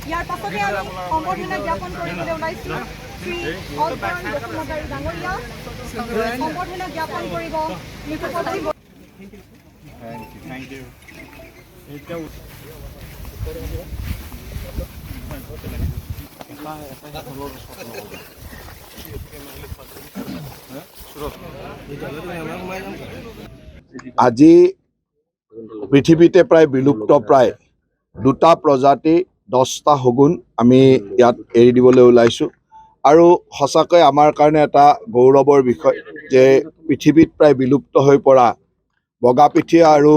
ইয়াৰ পাছতে আমি সম্বৰ্ধনা জ্ঞাপন কৰিবলৈ ওলাইছোঁ শ্ৰী অলবৰণ বসুমতাৰী ডাঙৰীয়া সম্বৰ্ধনা জ্ঞাপন কৰিব মৃতপতি। আজি পৃথিৱীতে প্ৰায় বিলুপ্ত প্ৰায় 2টা প্ৰজাতি 10টা শগুন আমি ইয়াত এৰি দিবলৈ ওলাইছোঁ আৰু সঁচাকৈ আমাৰ কাৰণে এটা গৌৰৱৰ বিষয় যে পৃথিৱীত প্ৰায় বিলুপ্ত হৈ পৰা বগাপিঠীয়া আৰু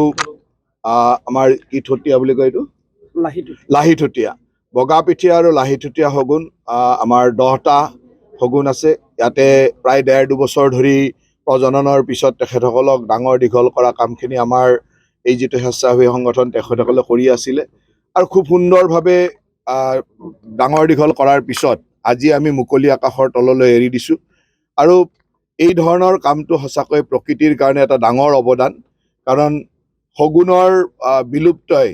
আমাৰ কি ঠতীয়া বুলি কয় এইটো লাহিঠতীয়া বগাপিঠীয়া আৰু লাহিঠতীয়া শগুন আমাৰ 10টা শগুন আছে। ইয়াতে প্ৰায় 1.5-2 বছৰ ধৰি প্ৰজননৰ পিছত তেখেতসকলক ডাঙৰ দীঘল কৰা কামখিনি আমাৰ এই যিটো স্বেচ্ছাসেৱী সংগঠন তেখেতসকলে কৰি আছিলে আৰু খুব সুন্দৰভাৱে ডাঙৰ দীঘল কৰাৰ পিছত আজি আমি মুকলি আকাশৰ তললৈ এৰি দিছোঁ আৰু এই ধৰণৰ কামটো সঁচাকৈ প্ৰকৃতিৰ কাৰণে এটা ডাঙৰ অৱদান, কাৰণ শগুনৰ বিলুপ্তই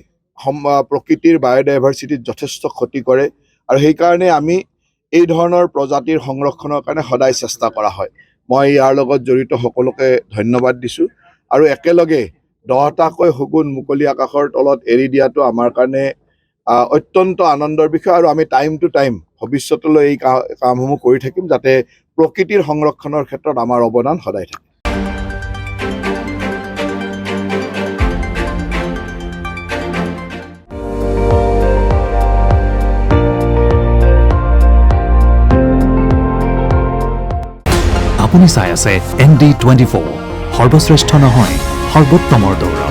প্ৰকৃতিৰ বায়'ডাইভাৰ্চিটিত যথেষ্ট ক্ষতি কৰে আৰু সেইকাৰণে আমি এই ধৰণৰ প্ৰজাতিৰ সংৰক্ষণৰ কাৰণে সদায় চেষ্টা কৰা হয়। মই ইয়াৰ লগত জড়িত সকলোকে ধন্যবাদ দিছোঁ আৰু একেলগে 10টাকৈ শগুন মুকলি আকাশৰ তলত এৰি দিয়াটো আমাৰ কাৰণে অত্যন্ত আনন্দৰ বিষয় আৰু আমি টাইম টু টাইম ভৱিষ্যতলৈ এই কামসমূহ কৰি থাকিম যাতে প্ৰকৃতিৰ সংৰক্ষণৰ ক্ষেত্ৰত আমাৰ অৱদান সদায় থাকে। আপুনি চাই আছে ND24, সৰ্বশ্ৰেষ্ঠ নহয় সৰ্বোত্তমৰ দৌৰ।